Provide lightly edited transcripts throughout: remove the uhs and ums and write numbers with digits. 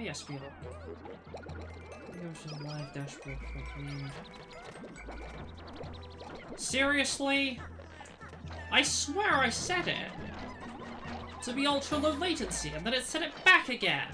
yes, we will. Go to the live dashboard quickly. Seriously? I swear I said it! To be ultra low latency, and then it said it back again!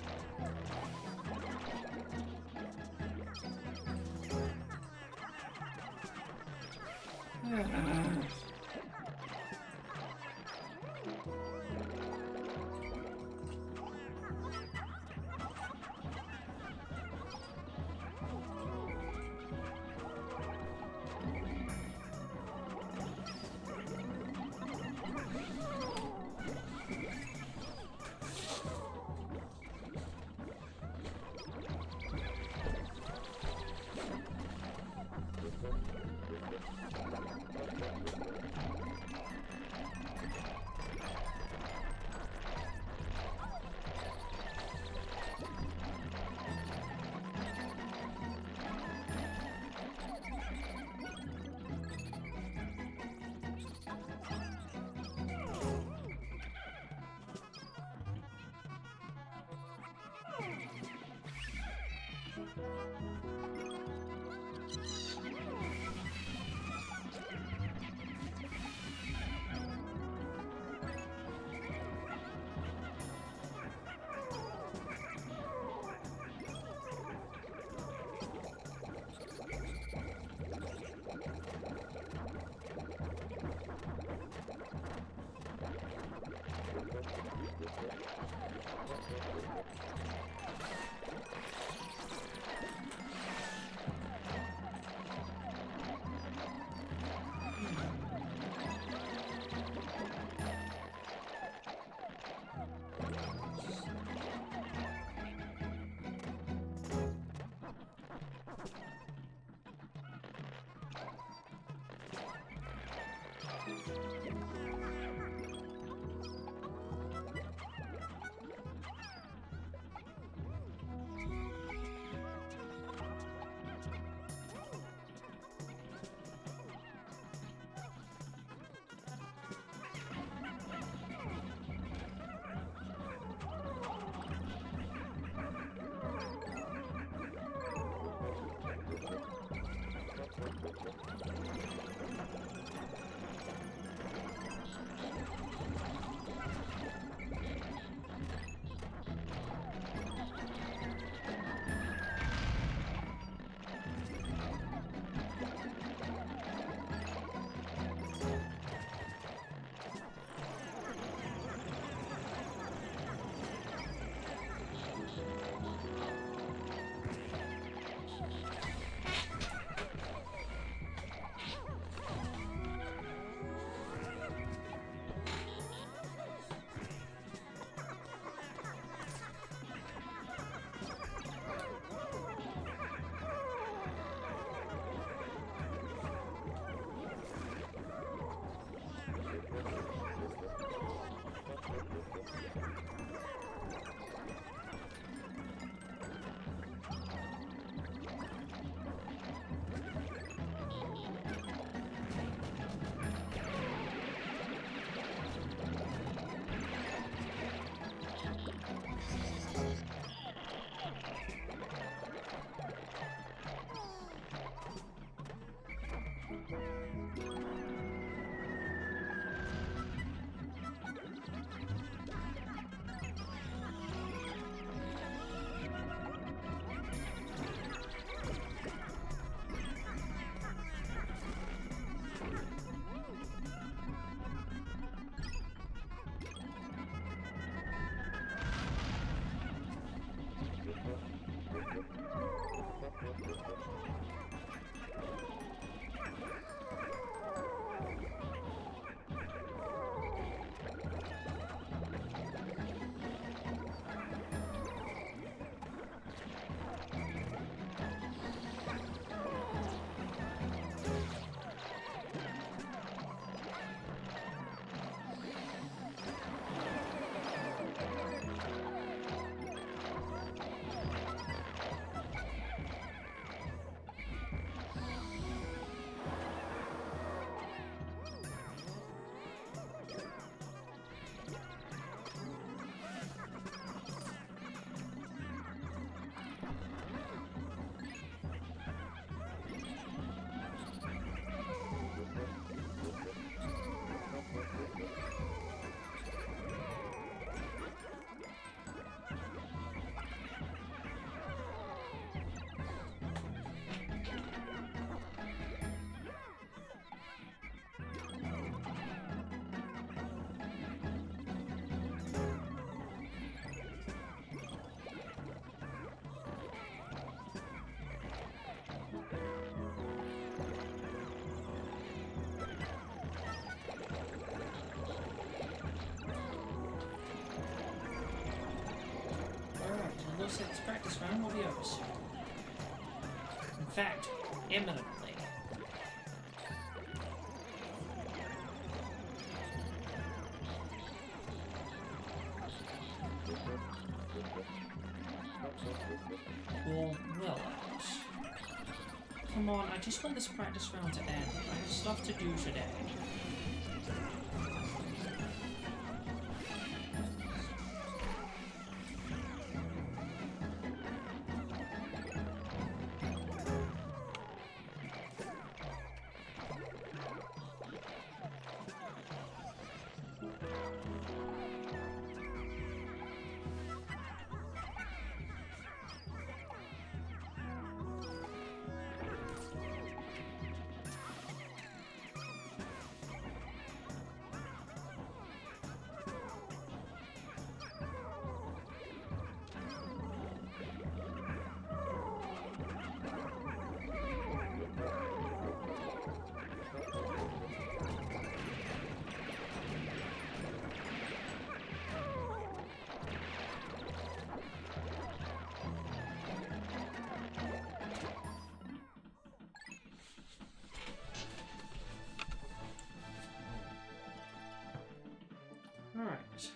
looks like this practice round will be over soon. In fact, imminently. Or will it? Come on, I just want this practice round to end. I have stuff to do today. Alright.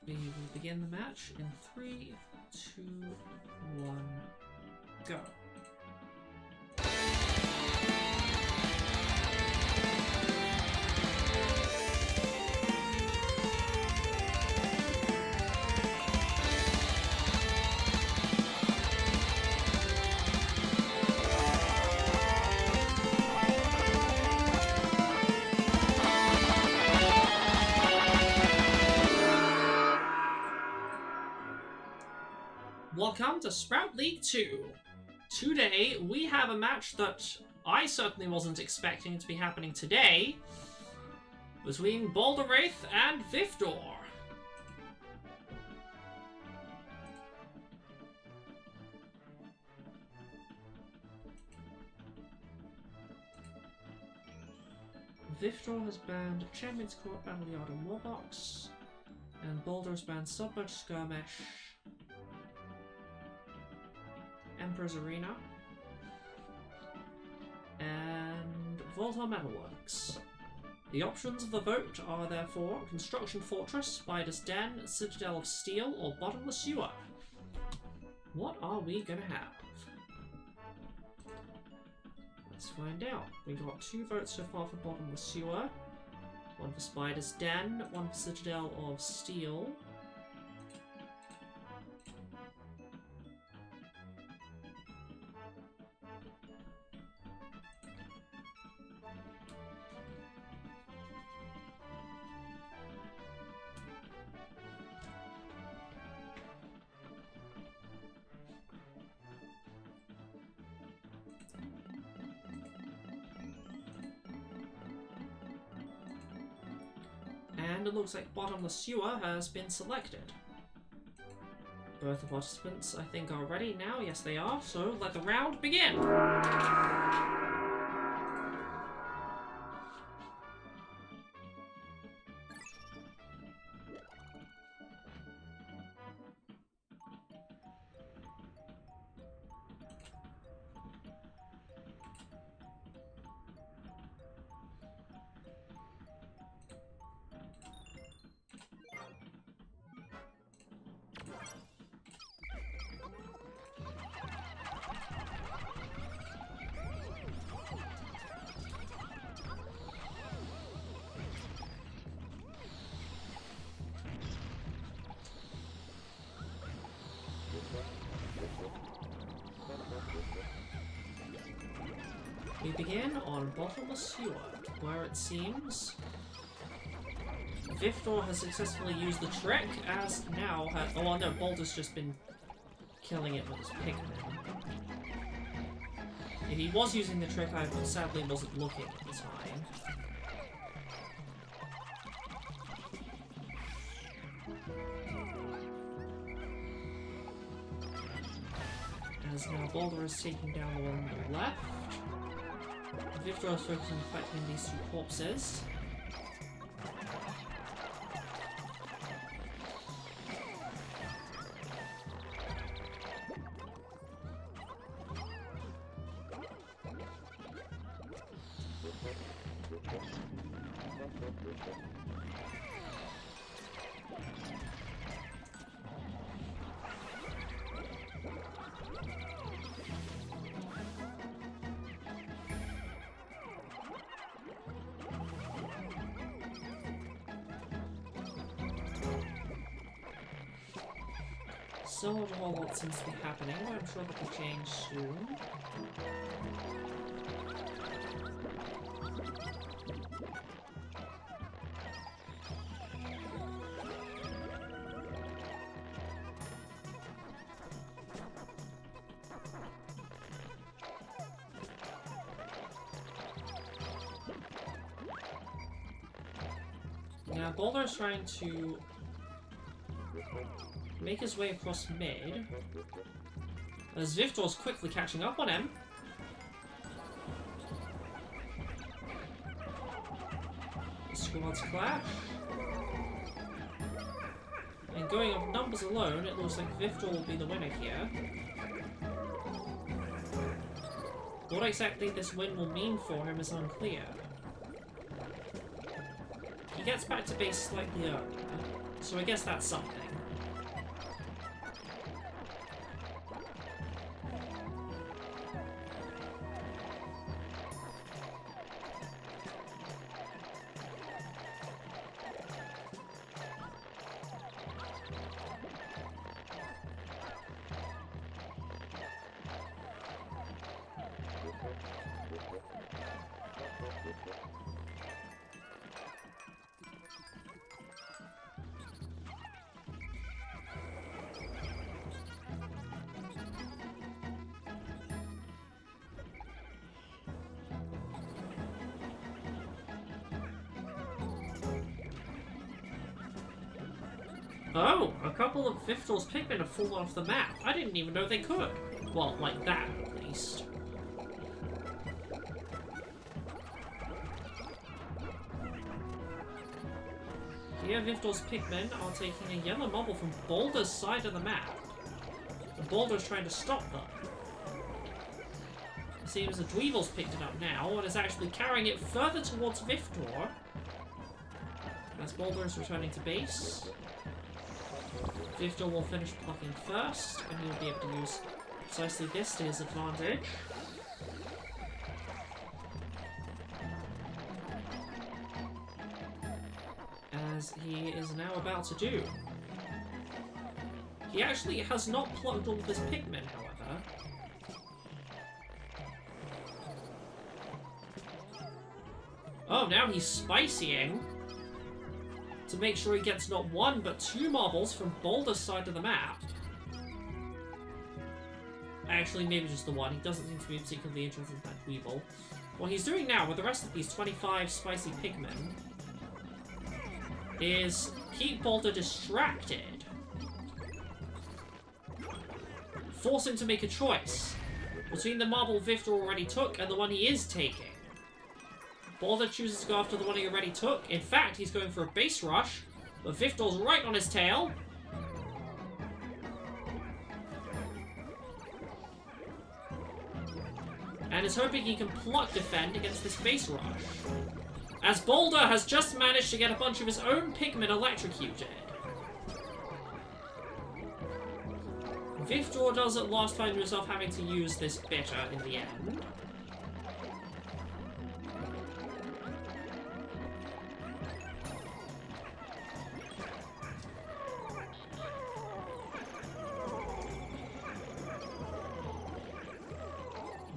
We will begin the match in 3, 2, 1, go. Welcome to Sprout League 2. Today, we have a match that I certainly wasn't expecting to be happening today, between Boulder, Wraith and ViFDoR. ViFDoR has banned Champion's Court, Battle Yard, and Warbox, and Boulder has banned Submerged Skirmish, Emperor's Arena, and Volatile Metalworks. The options of the vote are therefore Construction Fortress, Spider's Den, Citadel of Steel, or Bottomless Sewer. What are we gonna have? Let's find out. We got 2 votes so far for Bottomless Sewer, 1 for Spider's Den, 1 for Citadel of Steel. And it looks like Bottomless Sewer has been selected. Both the participants, I think, are ready now. Yes, they are. So let the round begin! We begin on Bottomless Sewer, where it seems ViFDoR has successfully used the trick, as now oh no, Boulder's just been killing it with his Pikmin. If he was using the trick, I sadly wasn't looking at the time. As now Boulder is taking down the one on the left. ViFDoR is focused on collecting these two corpses. Still not a whole lot seems to be happening, but I'm sure that will change soon. Now, Boulder is trying to make his way across mid, as ViFDoR's quickly catching up on him. Squads clash. And going off numbers alone, it looks like ViFDoR will be the winner here. What exactly this win will mean for him is unclear. He gets back to base slightly earlier, so I guess that's something. Oh, a couple of ViFDoR's Pikmin have fallen off the map. I didn't even know they could. Well, like that, at least. Here, ViFDoR's Pikmin are taking a yellow marble from Boulder's side of the map. And Boulder's trying to stop them. It seems the Dweevil's picked it up now and is actually carrying it further towards ViFDoR. As Boulder is returning to base. ViFDoR will finish plucking first, and he'll be able to use precisely this to his advantage. As he is now about to do. He actually has not plucked all of his Pikmin, however. Oh, now he's spicying to make sure he gets not one, but two marbles from Boulder's side of the map. Actually, maybe just the one. He doesn't seem to be particularly interested in that Weevil. What he's doing now with the rest of these 25 spicy Pikmin is keep Boulder distracted. Force him to make a choice between the marble ViFDoR already took and the one he is taking. Boulder chooses to go after the one he already took. In fact, he's going for a base rush, but ViFDoR's right on his tail. And is hoping he can pluck defend against this base rush. As Boulder has just managed to get a bunch of his own Pikmin electrocuted. ViFDoR does at last find himself having to use this bitter in the end.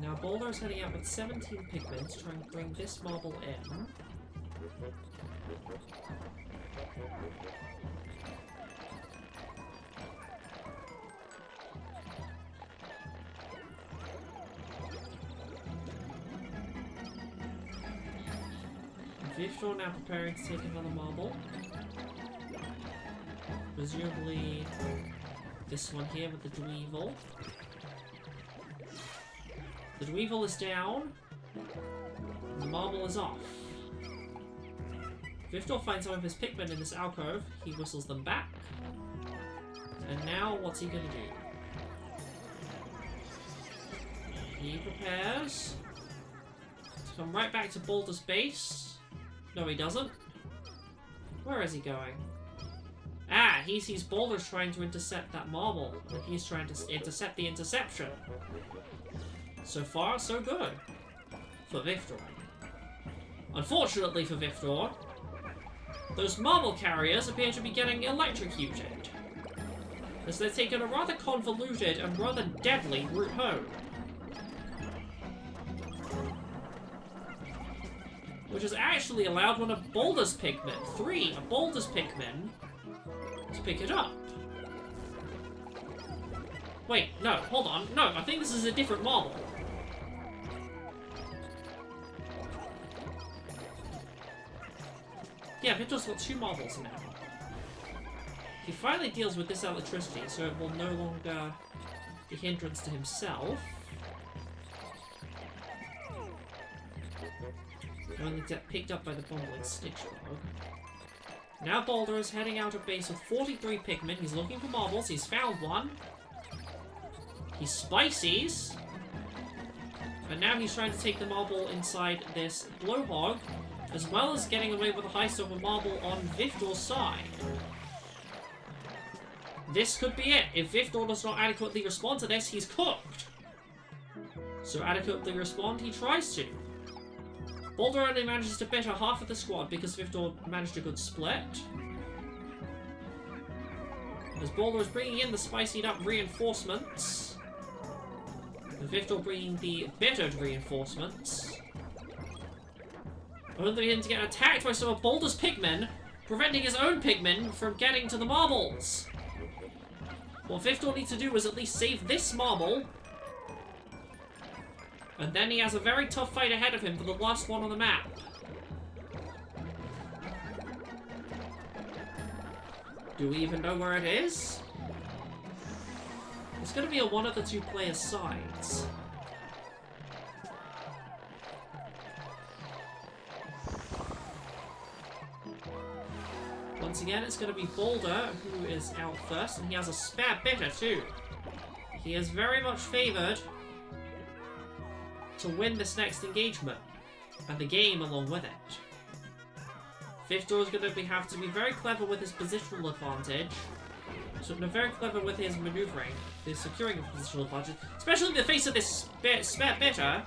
Now Boulder's heading out with 17 Pikmin to try and bring this marble in. ViFDoR now preparing to take another marble. Presumably this one here with the Dweevil. The Dweevil is down. marble is off. ViFDoR finds some of his Pikmin in this alcove. He whistles them back. And now, what's he gonna do? He prepares to come right back to Boulder's base. No, he doesn't. Where is he going? Ah, he sees Boulder's trying to intercept that marble, and he's trying to intercept the interception. So far, so good. For ViFDoR. Unfortunately for ViFDoR, those marble carriers appear to be getting electrocuted, as they've taken a rather convoluted and rather deadly route home. Which has actually allowed one of Boulder's Pikmin, 3 of Boulder's Pikmin, to pick it up. Wait, no, hold on. No, I think this is a different marble. Yeah, ViFDoR's got 2 marbles now. He finally deals with this electricity, so it will no longer be a hindrance to himself. Only get picked up by the bumbling Stitchlog. Now Boulder is heading out of base with 43 Pikmin. He's looking for marbles. He's found one. He spices. And now he's trying to take the marble inside this blowhog, as well as getting away with a heist of a marble on ViFDoR's side. This could be it. If ViFDoR does not adequately respond to this, he's cooked. So adequately respond, he tries to. Boulder only manages to better half of the squad because ViFDoR managed a good split. As Boulder is bringing in the spicied up reinforcements, and ViFDoR bringing the bittered reinforcements, only him to get attacked by some of Boulder's Pikmin, preventing his own Pikmin from getting to the marbles. What ViFDoR needs to do is at least save this marble, and then he has a very tough fight ahead of him for the last one on the map. Do we even know where it is? It's going to be a one of the 2 players' sides. Once again, it's going to be Boulder who is out first, and he has a spare bitter too. He is very much favoured to win this next engagement, and the game along with it. ViFDoR is going to have to be very clever with his positional advantage, so very clever with his maneuvering, his securing of positional advantage, especially in the face of this spare bitter.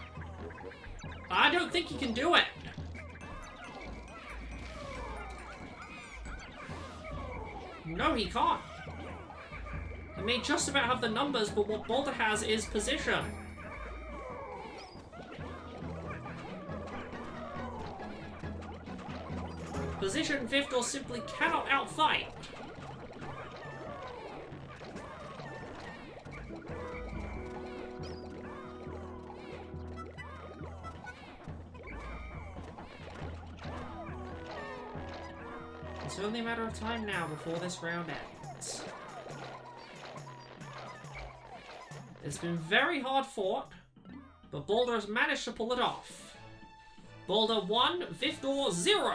I don't think he can do it. No, he can't. He may just about have the numbers, but what Boulder has is position. Position ViFDoR simply cannot outfight. It's only a matter of time now before this round ends. It's been very hard fought, but Boulder has managed to pull it off. Boulder 1, ViFDoR 0.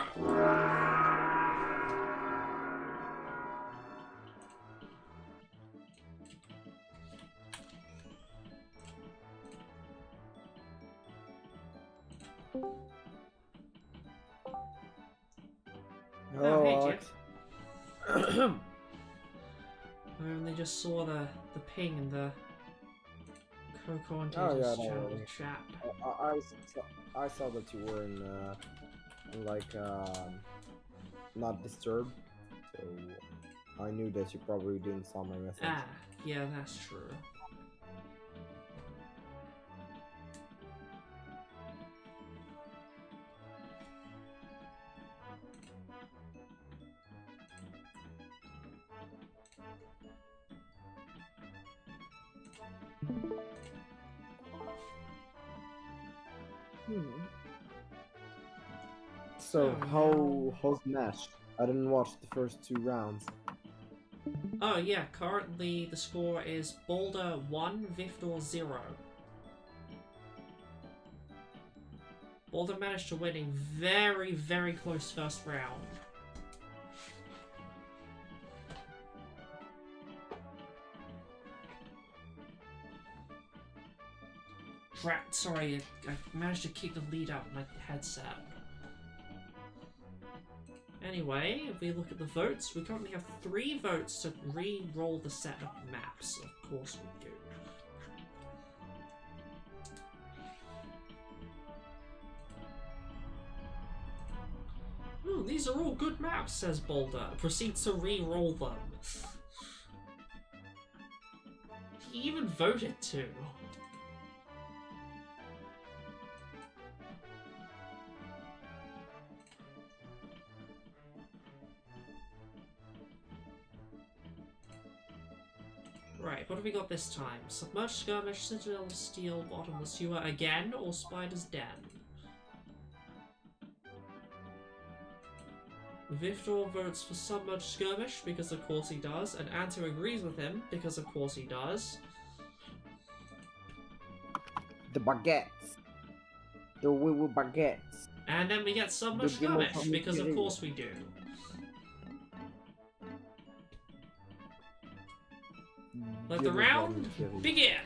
Hello, hey, Alex. I only just saw the ping and the co-commentators channel chat. I saw that you were in like not disturbed, so I knew that you probably didn't saw my message. Ah, yeah, that's true. So how's the match? I didn't watch the first 2 rounds. Oh yeah, currently the score is Boulder 1, ViFDoR 0. Boulder managed to win a very, very close first round. Sorry, I managed to kick the lead out of my headset. Anyway, if we look at the votes, we currently have 3 votes to re-roll the set of maps. Of course we do. Oh, these are all good maps, says Boulder. Proceeds to re-roll them. He even voted too. Right, what have we got this time? Submerged Skirmish, Citadel of Steel, Bottomless Sewer again, or Spider's Den? ViFDoR votes for Submerged Skirmish, because of course he does, and Anto agrees with him, because of course he does. The baguettes. The wee baguettes. And then we get Submerged Skirmish, because of course we do. Let the round begin!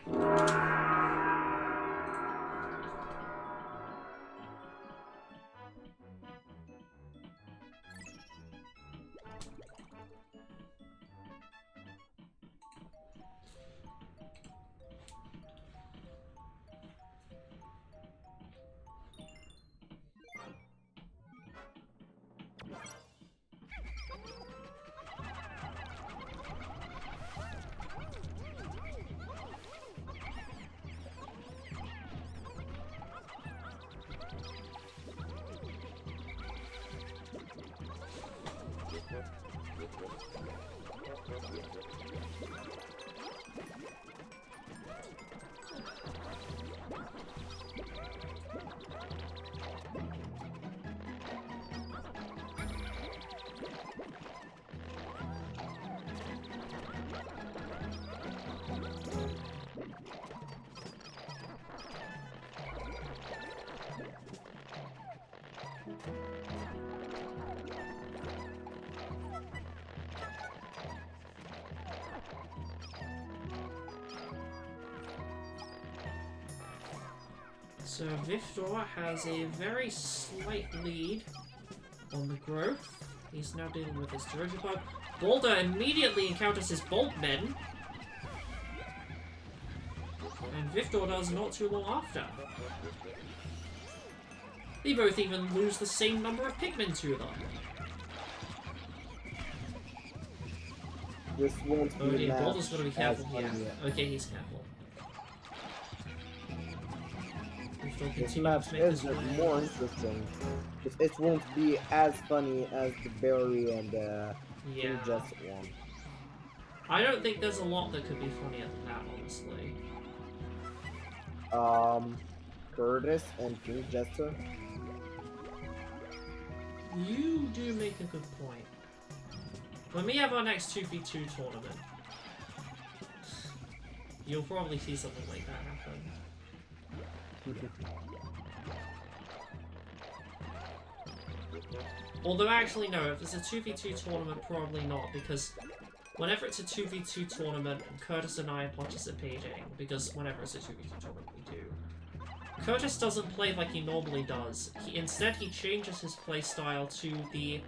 So ViFDoR has a very slight lead on the growth. He's now dealing with his Derision Bug. Boulder immediately encounters his Boltmen. And ViFDoR does not too long after. They both even lose the same number of Pikmin to them. This won't be oh dear, Boulder's gotta be careful here. Okay, he's careful. This map is more interesting, because it won't be as funny as the Berry and Injustice one. I don't think there's a lot that could be funnier than that, honestly. Curtis and King Jester. You do make a good point. When we have our next 2v2 tournament, you'll probably see something like that happen. Although actually no, if it's a 2v2 tournament, probably not, because whenever it's a 2v2 tournament, Curtis and I are participating, because whenever it's a 2v2 tournament, we do. Curtis doesn't play like he normally does. Instead, he changes his playstyle to the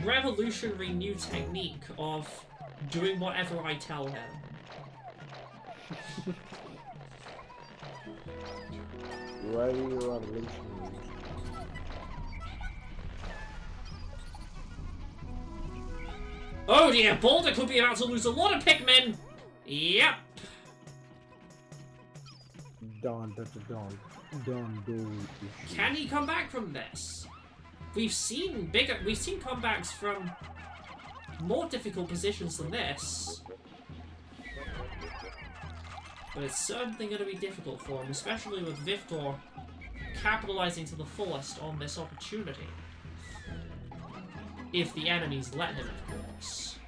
revolutionary new technique of doing whatever I tell him. Revolutionary. Oh dear, Boulder could be about to lose a lot of Pikmin! Yep. Don't do. Can he come back from this? We've seen comebacks from more difficult positions than this. But it's certainly going to be difficult for him, especially with ViFDoR capitalizing to the fullest on this opportunity. If the enemies let him, of course.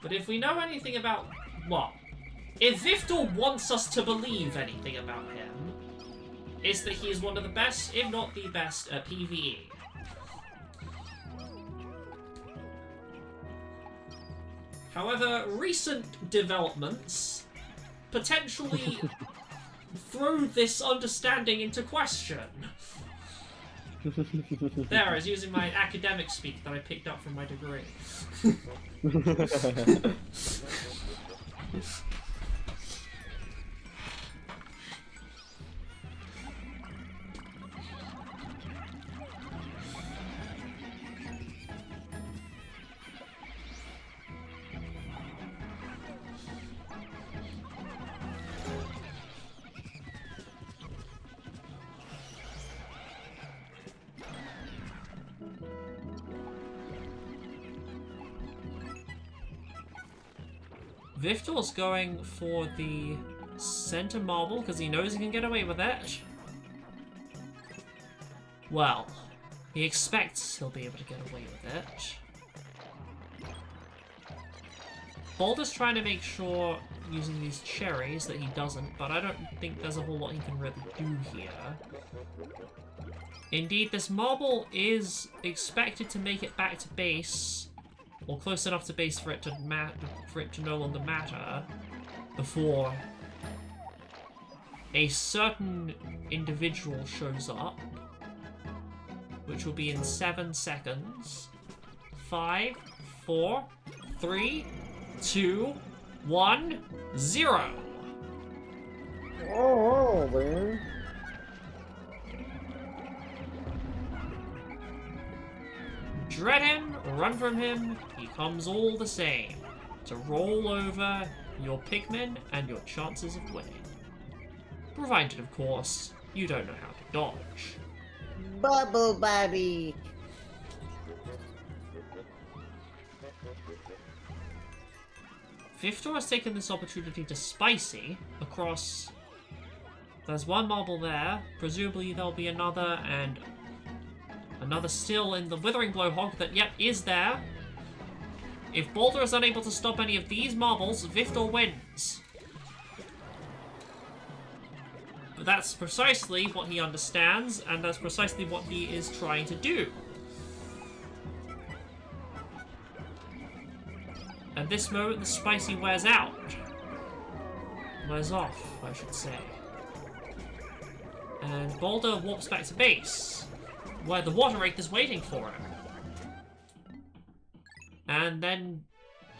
But if we know anything about... What? If ViFDoR wants us to believe anything about him, it's that he is one of the best, if not the best, at PvE. However, recent developments potentially throw this understanding into question. There, I was using my academic speak that I picked up from my degree. ViFDoR's going for the center marble because he knows he can get away with it. Well, he expects he'll be able to get away with it. Boulder's trying to make sure, using these cherries, that he doesn't, but I don't think there's a whole lot he can really do here. Indeed, this marble is expected to make it back to base, or close enough to base for it to no longer matter, before a certain individual shows up, which will be in 7 seconds. 5, 4, 3, 2, 1, 0. Oh, man. Dread him, run from him, he comes all the same. To roll over your Pikmin and your chances of winning. Provided, of course, you don't know how to dodge. Bubble Buddy. ViFDoR has taken this opportunity to spicy across... There's one marble there, presumably there'll be another, and another still in the Withering Blowhog that, yep, is there. If Boulder is unable to stop any of these marbles, ViFDoR wins. But that's precisely what he understands, and that's precisely what he is trying to do. At this moment, the spicy wears out. Wears off, I should say. And Boulder warps back to base, where the water wraith is waiting for him. And then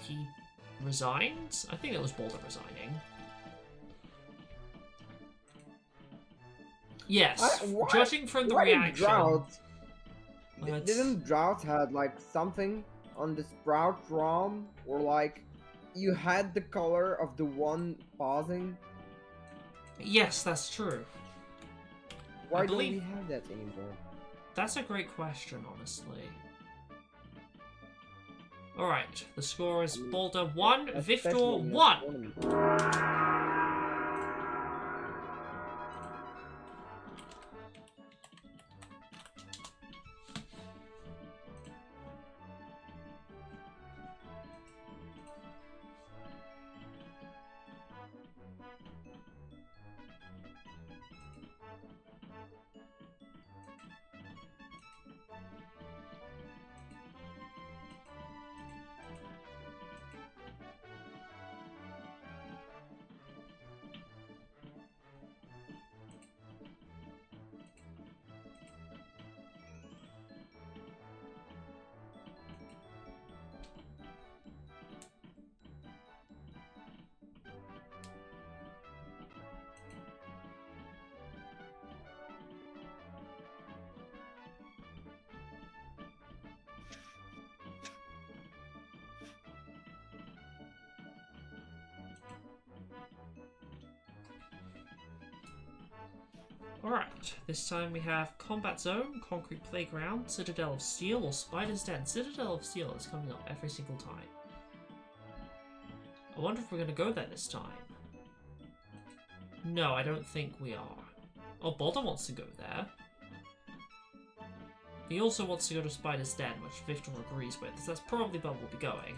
he resigns? I think it was Boulder resigning. Yes, judging from the reaction... Didn't Drought had like something on the Sprout ROM, or like you had the color of the one pausing? Yes, that's true. Why don't we have that anymore? That's a great question, honestly. Alright, the score is Boulder 1, ViFDoR 1! Alright, this time we have Combat Zone, Concrete Playground, Citadel of Steel, or Spider's Den. Citadel of Steel is coming up every single time. I wonder if we're going to go there this time. No, I don't think we are. Oh, Boulder wants to go there. He also wants to go to Spider's Den, which ViFDoR agrees with, so that's probably where we'll be going.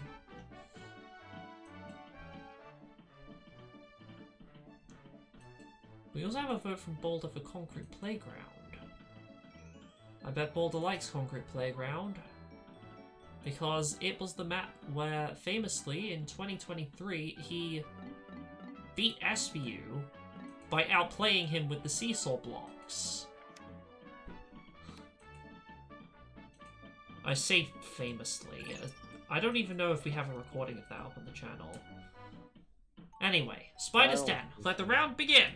We also have a vote from Boulder for Concrete Playground. I bet Boulder likes Concrete Playground, because it was the map where, famously, in 2023, he beat SVU by outplaying him with the seesaw blocks. I say famously. I don't even know if we have a recording of that up on the channel. Anyway, Spider's Den. Let the round begin!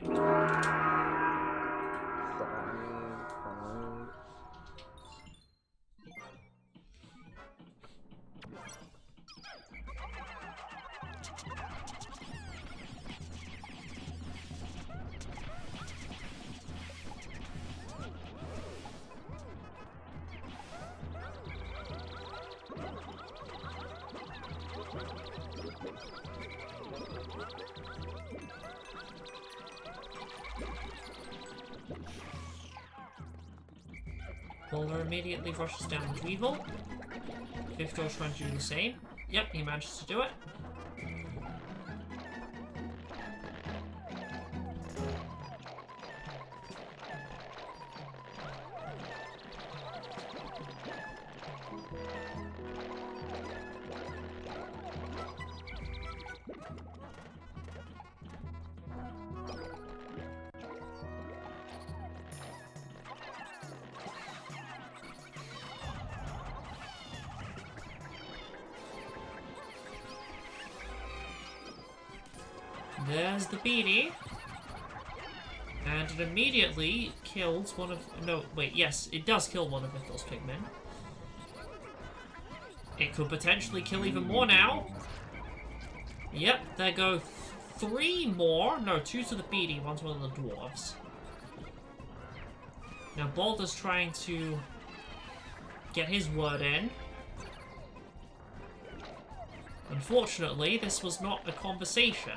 Boulder immediately rushes down the Weevil. ViFDoR's trying to do the same. Yep, he manages to do it. There's the beanie. And it immediately kills one of... No, wait, yes, it does kill one of ViFDoR's Pikmin. It could potentially kill even more now. Yep, there go 3 more. No, 2 to the beanie, 1 to one of the dwarves. Now Boulder's trying to get his word in. Unfortunately, this was not a conversation.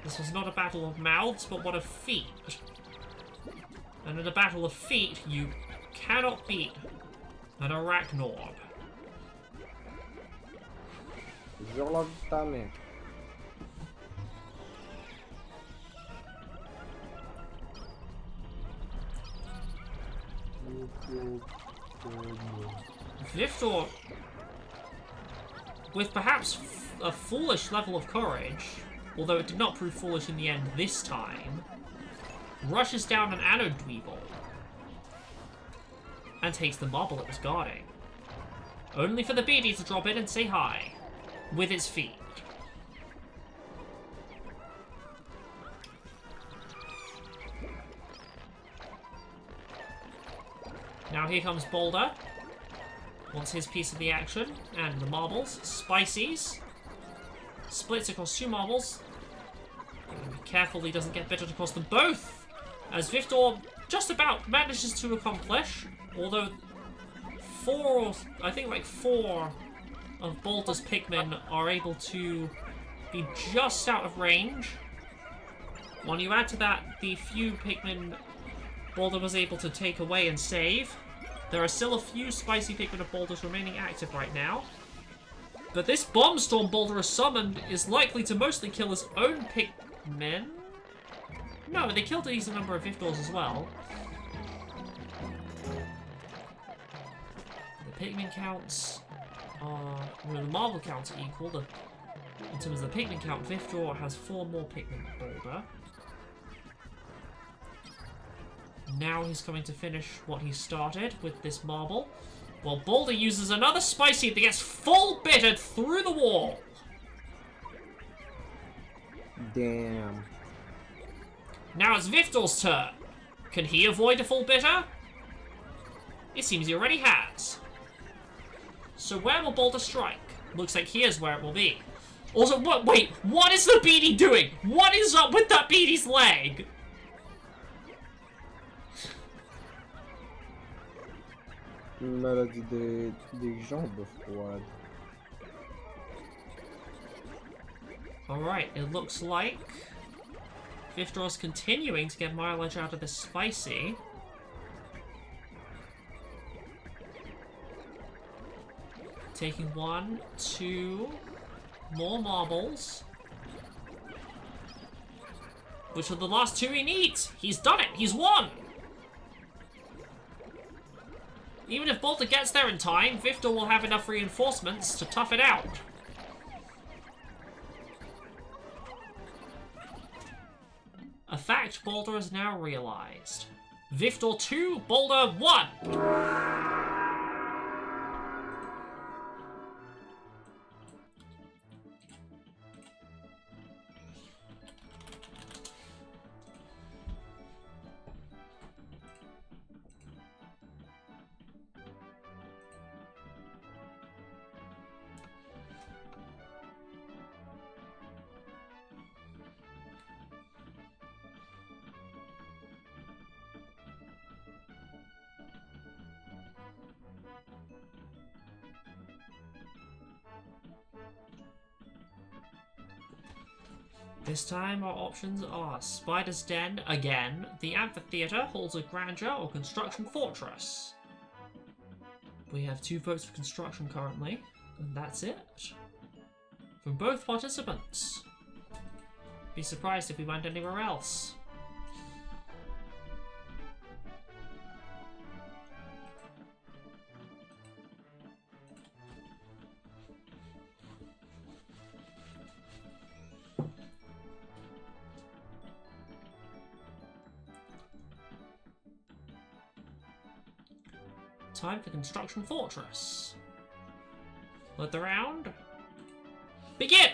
This was not a battle of mouths, but one of feet. And in a battle of feet, you cannot beat an arachnoid. ViFDoR, with perhaps a foolish level of courage, although it did not prove foolish in the end this time, rushes down an Anode Dweeble and takes the marble it was guarding. Only for the beanie to drop in and say hi with its feet. Now here comes Boulder. Wants his piece of the action. And the marbles. Spices. Splits across 2 marbles. Be careful he doesn't get bittered across them both. As ViFDoR just about manages to accomplish. Although 4, I think like 4 of Boulder's Pikmin are able to be just out of range. When you add to that the few Pikmin Boulder was able to take away and save, there are still a few spicy Pikmin of Boulder's remaining active right now. But this Bomb Storm Boulder has summoned is likely to mostly kill his own Pikmin. No, but they killed a decent number of ViFDoRs as well. The Pikmin counts are... well, the marble counts are equal. In terms of the Pikmin count, ViFDoR has 4 more Pikmin than Boulder. Now he's going to finish what he started with this marble. While Boulder uses another spicy that gets full bitted through the wall. Damn. Now it's ViFDoR's turn. Can he avoid a full bitter? It seems he already has. So where will Boulder strike? Looks like here's where it will be. Also, what? Wait, what is the beanie doing? What is up with that beanie's leg? Maladie des jambes froides. Alright, it looks like ViFDoR's continuing to get mileage out of this spicy. Taking 1, 2 more marbles. which are the last two he needs. He's done it. He's won. Even if Boulder gets there in time, ViFDoR will have enough reinforcements to tough it out. A fact Boulder has now realized. ViFDoR 2, Boulder 1! This time our options are Spider's Den again, the Amphitheatre holds a grandeur, or Construction Fortress. We have 2 votes for construction currently, and that's it. From both participants. Be surprised if we went anywhere else. Time for Construction Fortress. Let the round begin!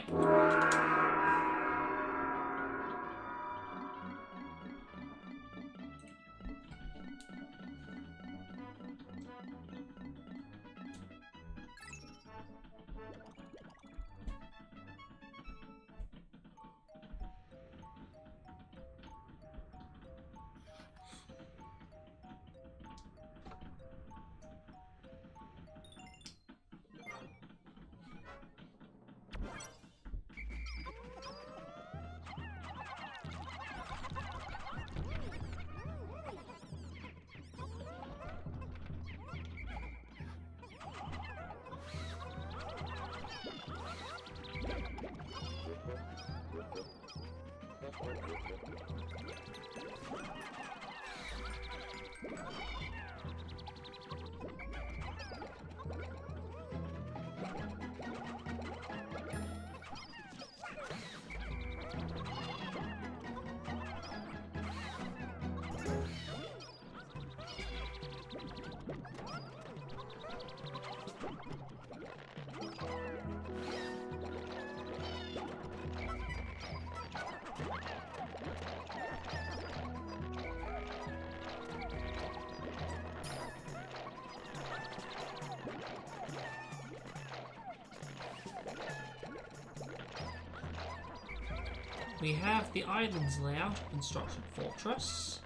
We have the island's layout of Construction Fortress.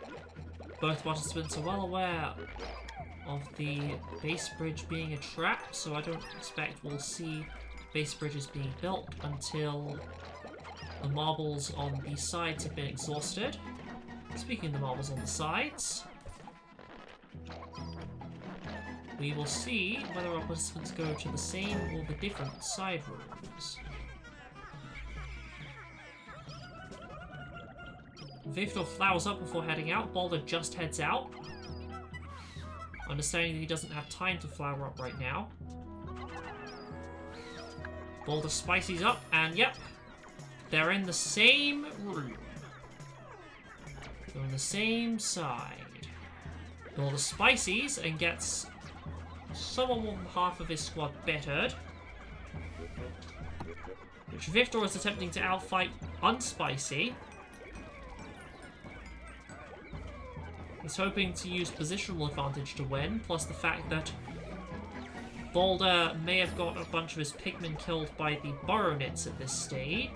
Both participants are well aware of the base bridge being a trap, so I don't expect we'll see base bridges being built until the marbles on the sides have been exhausted. Speaking of the marbles on the sides, we will see whether our participants go to the same or the different side rooms. ViFDoR flowers up before heading out. Boulder just heads out, understanding that he doesn't have time to flower up right now. Boulder spices up, and yep, they're in the same room. They're on the same side. Boulder spices and gets somewhat more than half of his squad bettered, which ViFDoR is attempting to outfight unspicy. He's hoping to use positional advantage to win, plus the fact that Boulder may have got a bunch of his Pikmin killed by the burrow nits at this stage.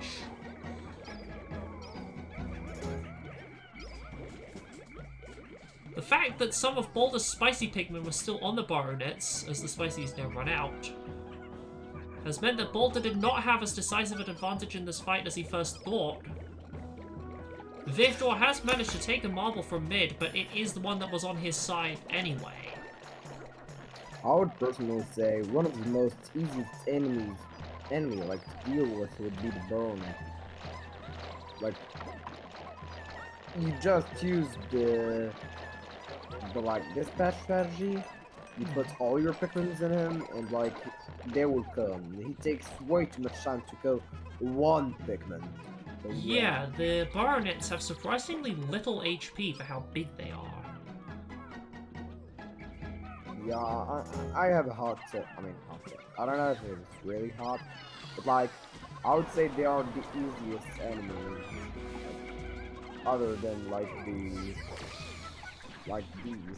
The fact that some of Boulder's spicy Pikmin were still on the burrow nits, as the spicy's now run out, has meant that Boulder did not have as decisive an advantage in this fight as he first thought. ViFDoR has managed to take a marble from mid, but it is the one that was on his side anyway. I would personally say one of the most easiest enemy like to deal with would be the burrow net. Like you just use the like dispatch strategy. You put all your Pikmins in him, and like they will come. He takes way too much time to kill one Pikmin. So, Yeah, the Baronets have surprisingly little HP for how big they are. Yeah, I have a hot tip. I mean, hot tip. I don't know if it's really hot, but like, I would say they are the easiest enemies, other than like the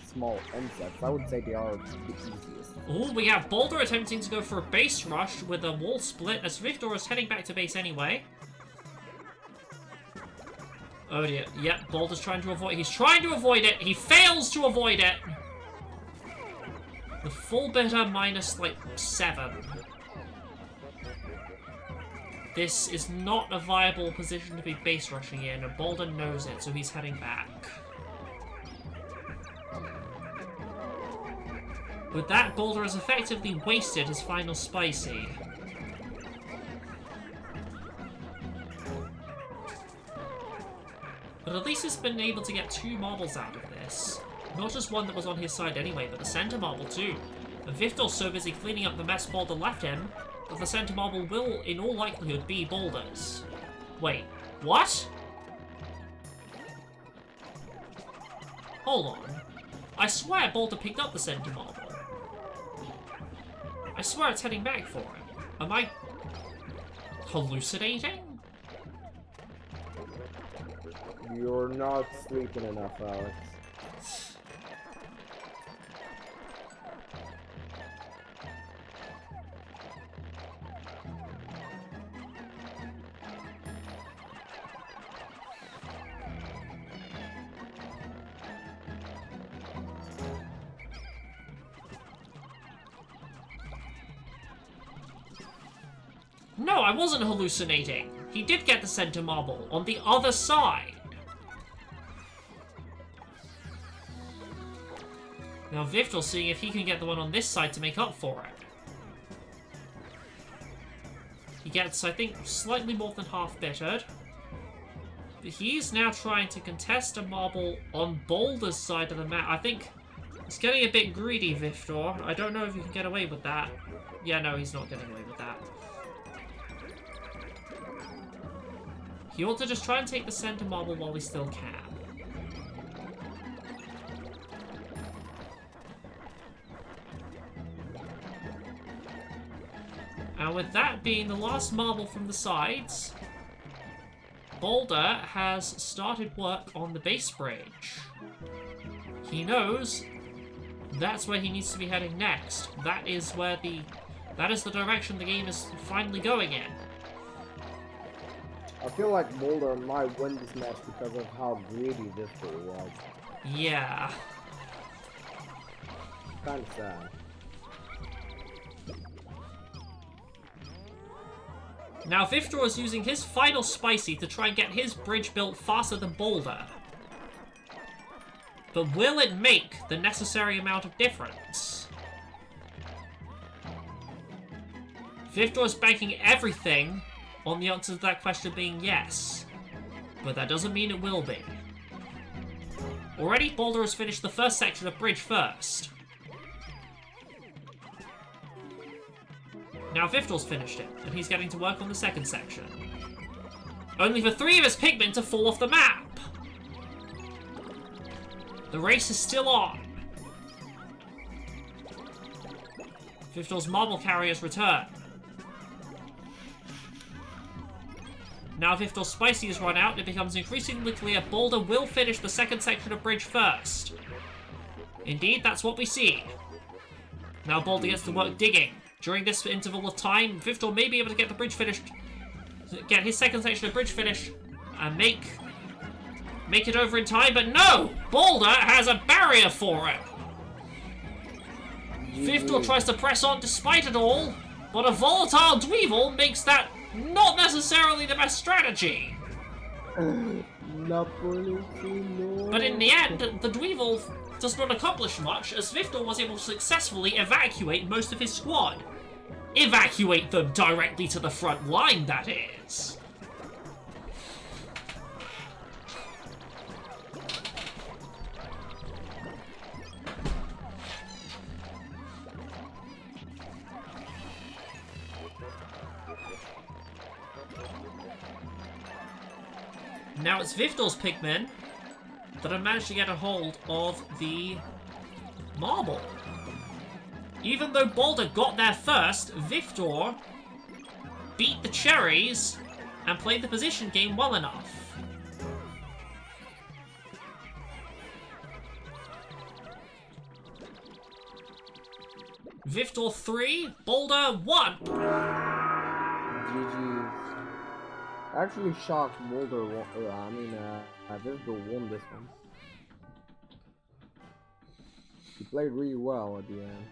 small insects. I would say they are the easiest. Oh, we have Boulder attempting to go for a base rush with a wall split as ViFDoR is heading back to base anyway. Oh dear. Yep, Boulder's trying to avoid. He's trying to avoid it. He fails to avoid it. The full bitter minus like 7. This is not a viable position to be base rushing in, and Boulder knows it, so he's heading back. With that, Boulder has effectively wasted his final spicy. But at least he's been able to get 2 marbles out of this. Not just one that was on his side anyway, but the center marble too. And ViFDoR's so busy cleaning up the mess Boulder left him, that the center marble will, in all likelihood, be Boulder's. Wait, what? Hold on. I swear Boulder picked up the center marble. I swear it's heading back for him. Am I hallucinating? You're not sleeping enough, Alex. No, I wasn't hallucinating. He did get the center marble on the other side. Now ViFDoR's seeing if he can get the one on this side to make up for it. He gets, I think, slightly more than half bittered. But he's now trying to contest a marble on Boulder's side of the map. I think it's getting a bit greedy, ViFDoR. I don't know if you can get away with that. Yeah, no, he's not getting away with that. He ought to just try and take the center marble while he still can. And with that being the last marble from the sides, Boulder has started work on the base bridge. He knows that's where he needs to be heading next. That is the direction the game is finally going in. I feel like Boulder might win this match because of how greedy ViFDoR was. Yeah. Kind of sad. Now ViFDoR is using his final spicy to try and get his bridge built faster than Boulder. But will it make the necessary amount of difference? ViFDoR is banking everything on the answer to that question being yes. But that doesn't mean it will be. Already, Boulder has finished the first section of bridge first. Now ViFDoR's finished it, and he's getting to work on the second section. Only for 3 of his Pikmin to fall off the map! The race is still on. ViFDoR's marble carriers return. Now ViFDoR's spicy has run out, and it becomes increasingly clear Boulder will finish the second section of bridge first. Indeed, that's what we see. Now Boulder gets to work digging. During this interval of time, ViFDoR may be able to get the bridge finished, get his second section of bridge finished, and make it over in time, but no! Boulder has a barrier for it! ViFDoR tries to press on despite it all, but a volatile Dweevil makes that not necessarily the best strategy. But in the end, the Dweevil does not accomplish much, as ViFDoR was able to successfully evacuate most of his squad. Evacuate them directly to the front line, that is. Now it's ViFDoR's Pikmin that have managed to get a hold of the marble. Even though Boulder got there first, ViFDoR beat the cherries and played the position game well enough. ViFDoR 3, Boulder 1. GG's. Actually shocked Boulder won. ViFDoR won this one. He played really well at the end.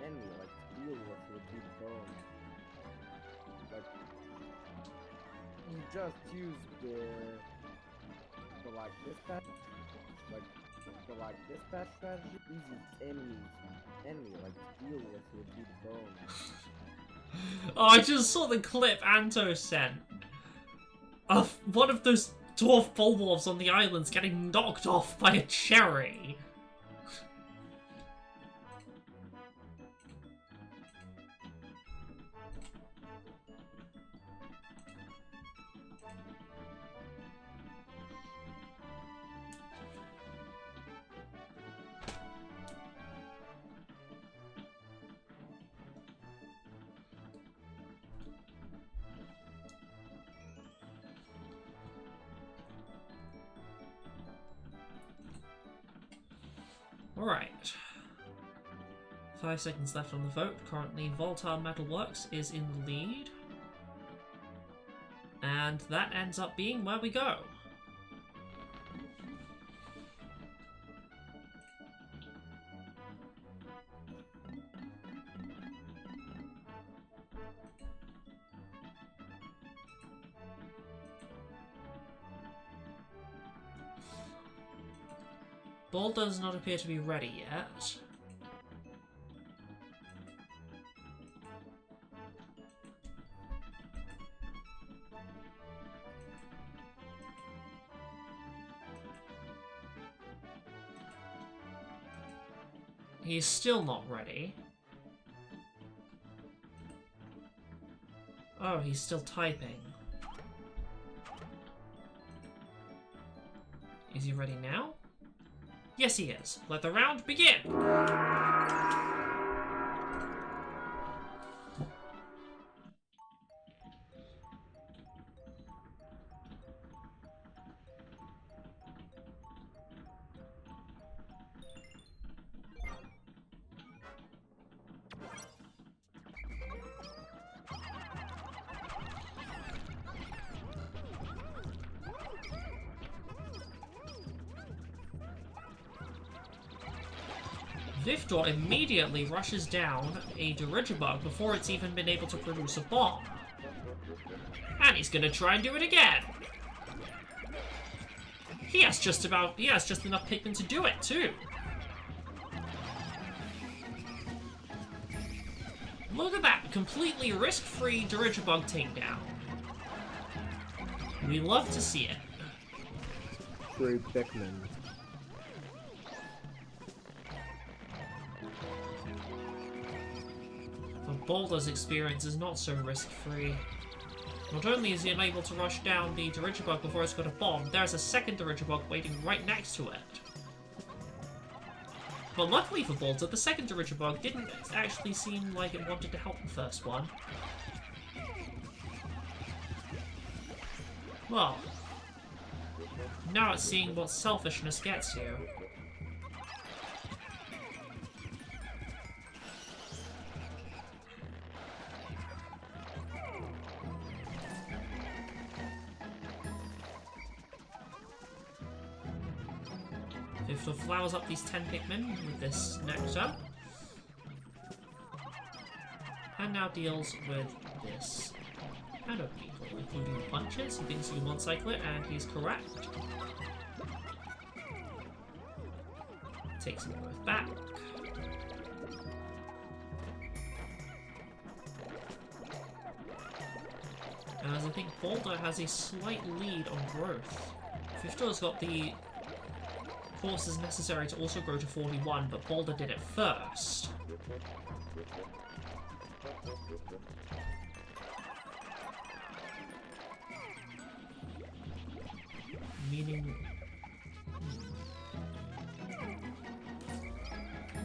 Enemy, like, deal with what you done. Like, you just use the dispatch strategy. Easy enemy, like, deal with what you done. Oh, I just saw the clip Anto sent of one of those dwarf bulwarfs on the islands getting knocked off by a cherry. Alright. 5 seconds left on the vote. Currently, Volatile Metalworks is in the lead. And that ends up being where we go. Boulder does not appear to be ready yet. He's still not ready. Oh, he's still typing. Is he ready now? Yes, he is. Let the round begin! ViFDoR immediately rushes down a Dirigibug before it's even been able to produce a bomb. And he's gonna try and do it again! He has just enough Pikmin to do it, too! Look at that completely risk-free Dirigibug takedown. We love to see it. Great Pikmin. Boulder's experience is not so risk-free. Not only is he unable to rush down the Dirigibug before it's got a bomb, there's a second Dirigibug waiting right next to it. But luckily for Boulder, the second Dirigibug didn't actually seem like it wanted to help the first one. Well, now it's seeing what selfishness gets you. ViFDoR flowers up these 10 Pikmin with this nectar. And now deals with this Shadow Beetle, including punches. He thinks he can one-cycle it, and he's correct. Takes them both back. I think Boulder has a slight lead on growth. ViFDoR's got the courses necessary to also grow to 41, but Boulder did it first. Meaning...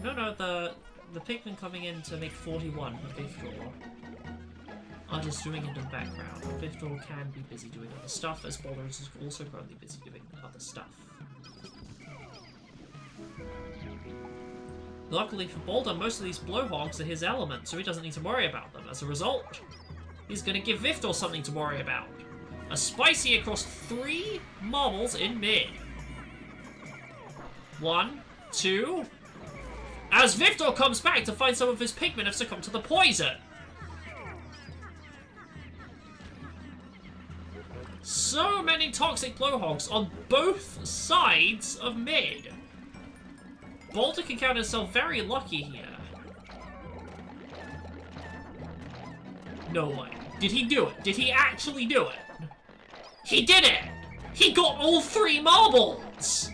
No, the Pikmin coming in to make 41 for ViFDoR are just doing it in the background. ViFDoR can be busy doing other stuff, as Boulder is also currently busy doing other stuff. Luckily for Boulder, most of these blowhogs are his element, so he doesn't need to worry about them. As a result, he's gonna give ViFDoR something to worry about. A spicy across 3 marbles in mid. 1, 2... As ViFDoR comes back to find some of his Pikmin have succumbed to the poison. So many toxic blowhogs on both sides of mid. Boulder can count himself very lucky here. No way. Did he do it? Did he actually do it? He did it! He got all 3 marbles!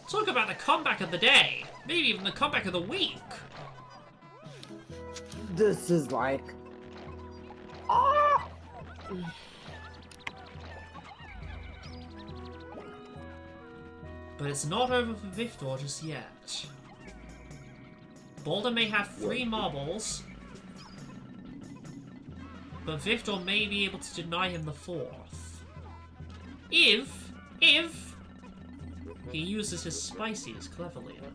Talk about the comeback of the day. Maybe even the comeback of the week. This is like... Ah! But it's not over for ViFDoR just yet. Boulder may have 3 marbles, but ViFDoR may be able to deny him the 4th. If he uses his spices cleverly enough.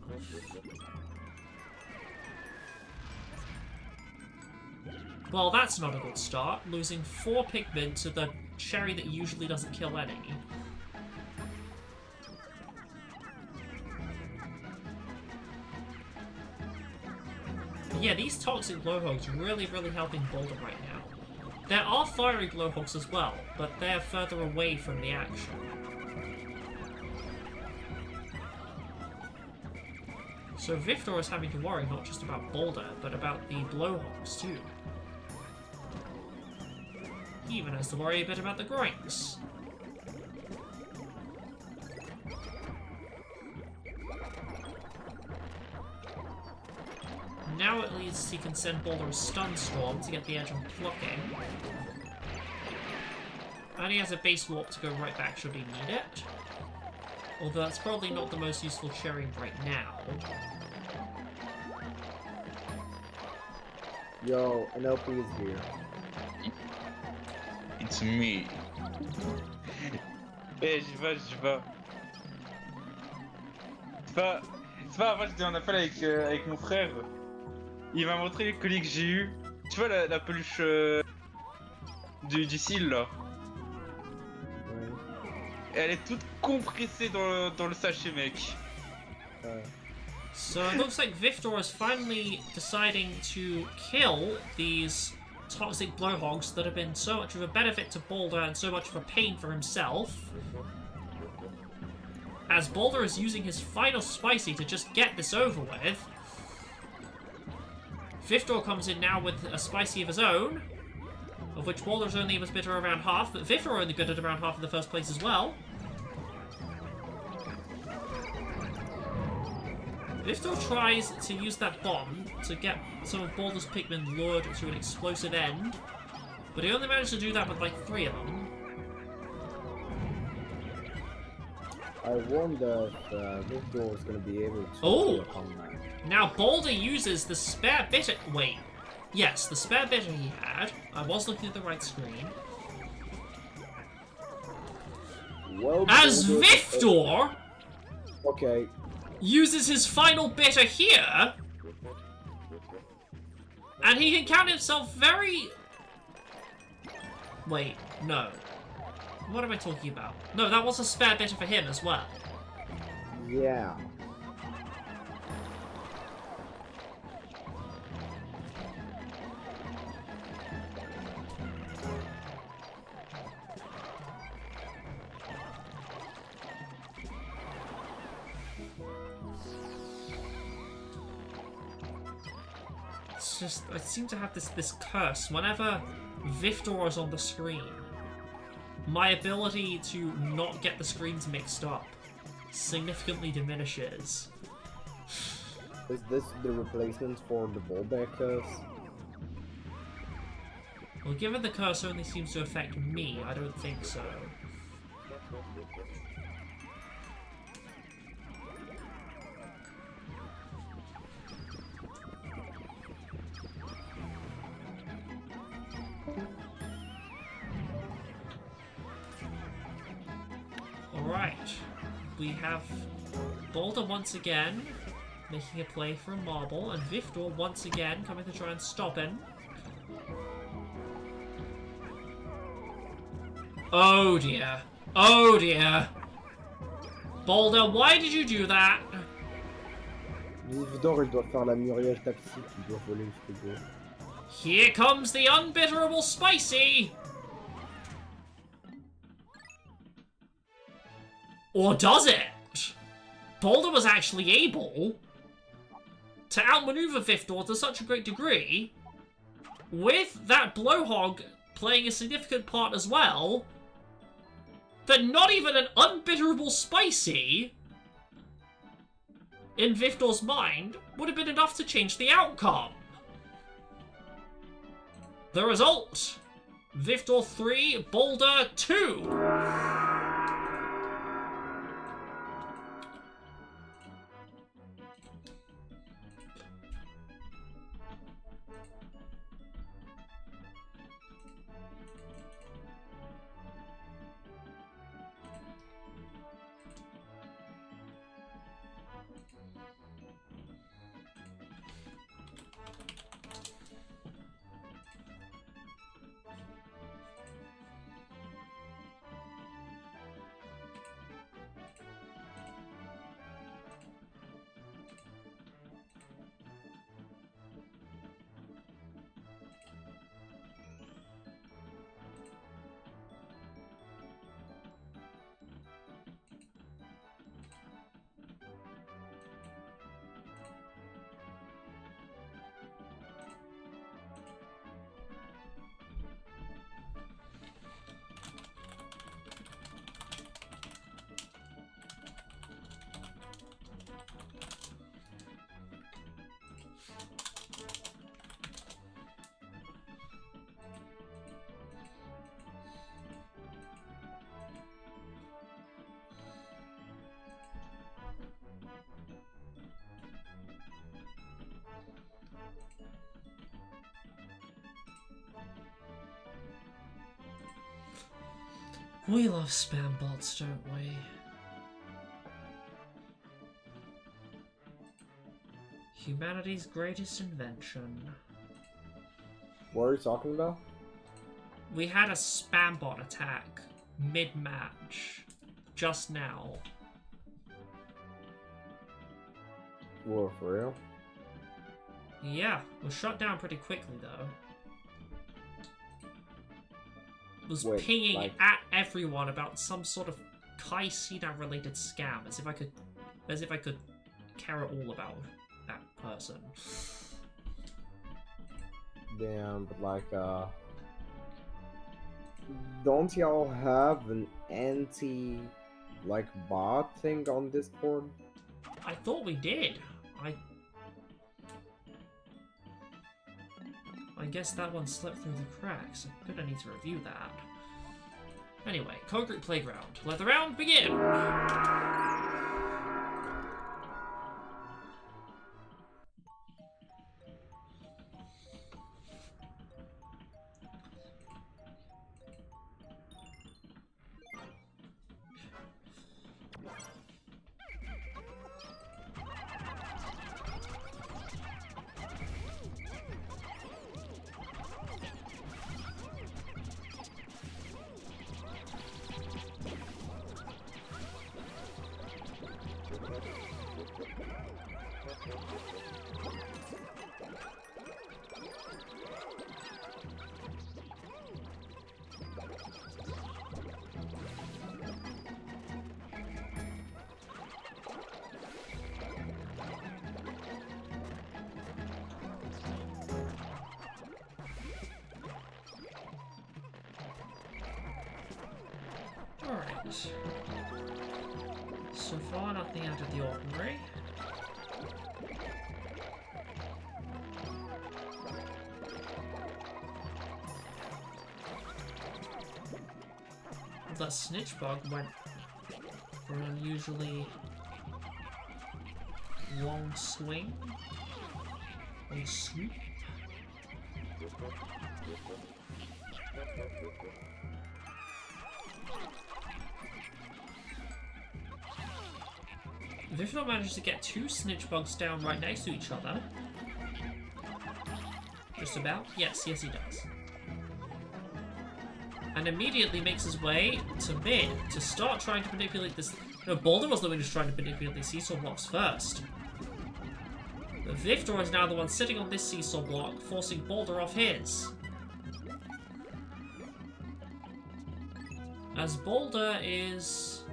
Well, that's not a good start, losing 4 Pikmin to the cherry that usually doesn't kill any. But yeah, these toxic blowhogs are really helping Boulder right now. There are fiery blowhogs as well, but they're further away from the action. So ViFDoR is having to worry not just about Boulder, but about the blowhogs too. He even has to worry a bit about the groins. Now at least he can send Boulder a stun storm to get the edge on plucking. And he has a base warp to go right back should he need it. Although that's probably not the most useful cherry right now. Yo, an LP is here. It's me. Eh, j'y vais. C'est pas, moi j'étais en appel avec mon frère. Il m'a montré les colis que j'ai eu. Tu vois la peluche du cil là. Ouais. Elle est toute compressée dans le sachet, mec. Ouais. So it looks like ViFDoR is finally deciding to kill these toxic blowhogs that have been so much of a benefit to Boulder and so much of a pain for himself. As Boulder is using his final spicy to just get this over with. ViFDoR comes in now with a spicy of his own, of which Boulder's only was bit around half, but ViFDoR only good at around half in the first place as well. ViFDoR tries to use that bomb to get some of Boulder's Pikmin lured to an explosive end, but he only managed to do that with like 3 of them. I wonder if ViFDoR is going to be able to overcome that. Now Boulder uses the spare bitter. Wait. Yes, the spare bitter he had. I was looking at the right screen. Well, As ViFDoR okay. uses his final bitter here, and he can count himself very... Wait, no. What am I talking about? No, that was a spare bitter for him as well. Yeah. It's just, I seem to have this curse. Whenever ViFDoR is on the screen, my ability to not get the screens mixed up significantly diminishes. Is this the replacement for the Boulder curse? Well, given the curse only seems to affect me, I don't think so. Alright, we have Boulder once again making a play for a marble, and ViFDoR once again coming to try and stop him. Oh dear. Oh dear. Boulder, why did you do that? ViFDoR, il doit faire la muriage tactique, il doit voler le frigo. Here comes the unbitterable spicy! Or does it? Boulder was actually able to outmaneuver ViFDoR to such a great degree, with that blowhog playing a significant part as well, that not even an unbitterable spicy in ViFDoR's mind would have been enough to change the outcome. The result, ViFDoR 3, Boulder 2. We love spam bots, don't we? Humanity's greatest invention. What are you talking about? We had a spam bot attack mid-match just now. Whoa, for real? Yeah, was shut down pretty quickly though. Was Wait, pinging like... at everyone about some sort of Kai Cena related scam, as if I could care at all about that person. Damn, but like, don't y'all have an anti, like, bot thing on Discord? I thought we did. I guess that one slipped through the cracks. I'm gonna need to review that. Anyway, Concrete Playground. Let the round begin! So far, nothing out of the ordinary. That snitch bug went for an unusually long swing. A swoop. ViFDoR manages to get 2 snitch bugs down right next to each other. Just about. Yes, he does. And immediately makes his way to mid to start trying to manipulate this. No, Boulder was the one who's trying to manipulate these seesaw blocks first. But ViFDoR is now the one sitting on this seesaw block, forcing Boulder off his. As Boulder is...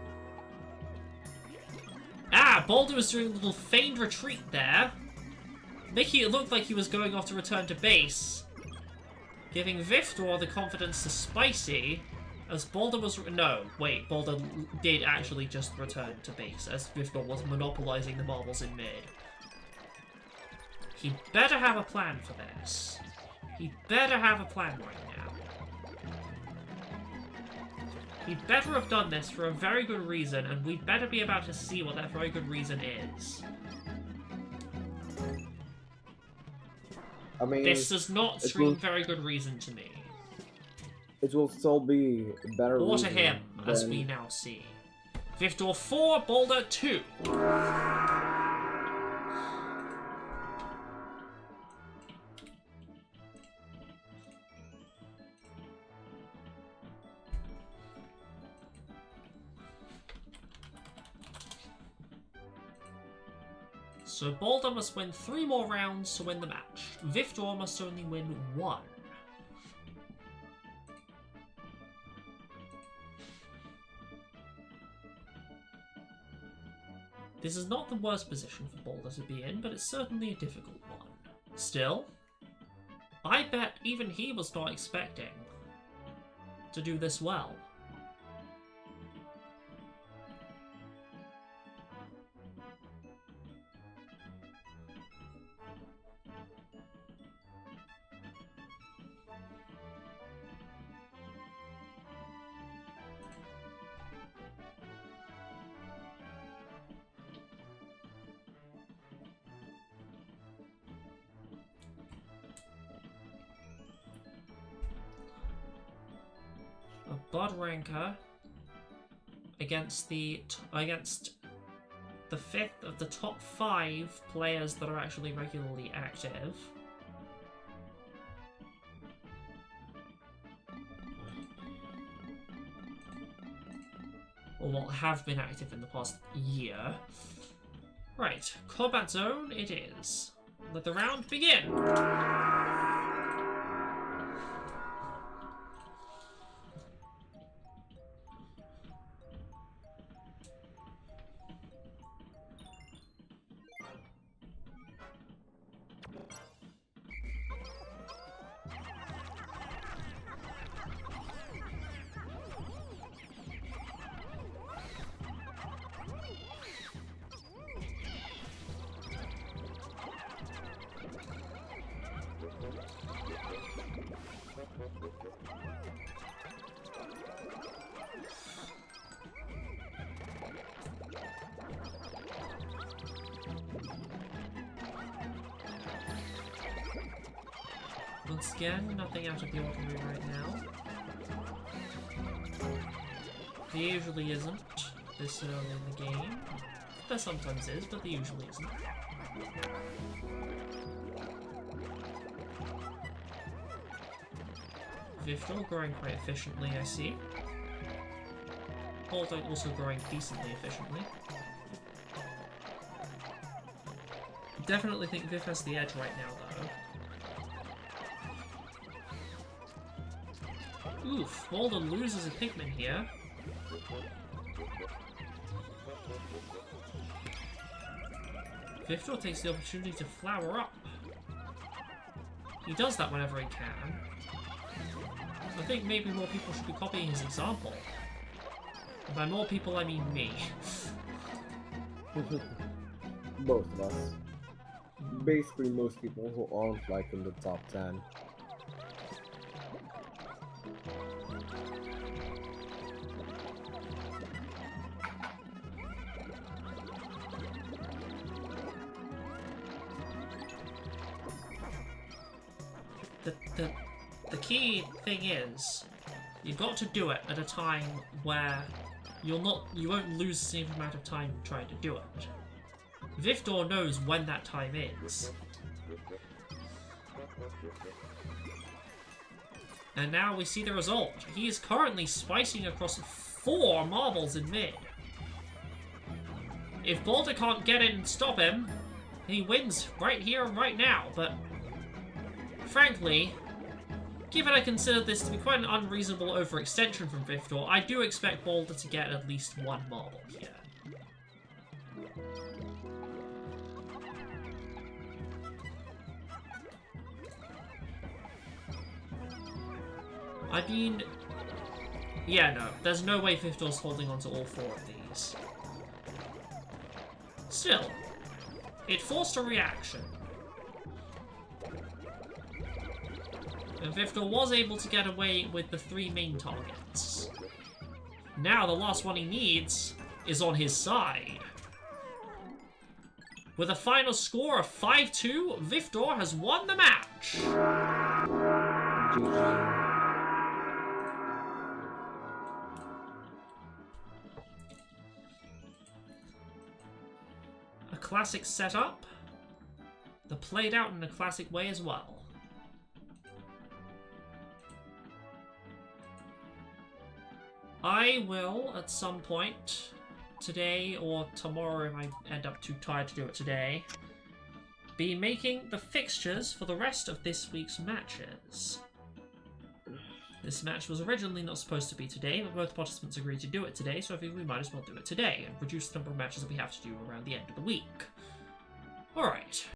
Ah! Boulder was doing a little feigned retreat there, making it look like he was going off to return to base, giving ViFDoR the confidence to Spicy, as Boulder was... No, wait, Boulder did actually just return to base, as ViFDoR was monopolizing the marbles in mid. He better have a plan for this. He better have a plan right now. He better have done this for a very good reason, and we'd better be about to see what that very good reason is. I mean, this does not scream very good reason to me. It will still be better. Or to him, as we now see. ViFDoR 4, Boulder 2. So Boulder must win 3 more rounds to win the match. ViFDoR must only win 1. This is not the worst position for Boulder to be in, but it's certainly a difficult one. Still, I bet even he was not expecting to do this well. A Bud Ranker against the 5th of the top 5 players that are actually regularly active. Or what have been active in the past year. Right, combat zone it is. Let the round begin! Once again, nothing out of the ordinary right now. There usually isn't this early in the game. There sometimes is, but there usually isn't. ViFDoR growing quite efficiently, I see. Boulder also growing decently efficiently. Definitely think Viv has the edge right now, though. Oof, Boulder loses a Pikmin here. ViFDoR takes the opportunity to flower up. He does that whenever he can. I think maybe more people should be copying his example. And by more people, I mean me. Both of us. Basically, most people who aren't like in the top 10. The key thing is, you've got to do it at a time where you won't lose the same amount of time trying to do it. ViFDoR knows when that time is. And now we see the result. He is currently spicing across 4 marbles in mid. If Boulder can't get in and stop him, he wins right here and right now, but frankly, given I consider this to be quite an unreasonable overextension from ViFDoR, I do expect Boulder to get at least 1 marble here. I mean, yeah, no, there's no way ViFDoR's holding on to all 4 of these. Still, it forced a reaction. And ViFDoR was able to get away with the 3 main targets. Now the last one he needs is on his side. With a final score of 5-2, ViFDoR has won the match! GG. A classic setup, that played out in a classic way as well. I will, at some point, today or tomorrow if I end up too tired to do it today, be making the fixtures for the rest of this week's matches. This match was originally not supposed to be today, but both participants agreed to do it today, so I think we might as well do it today and reduce the number of matches that we have to do around the end of the week. Alright.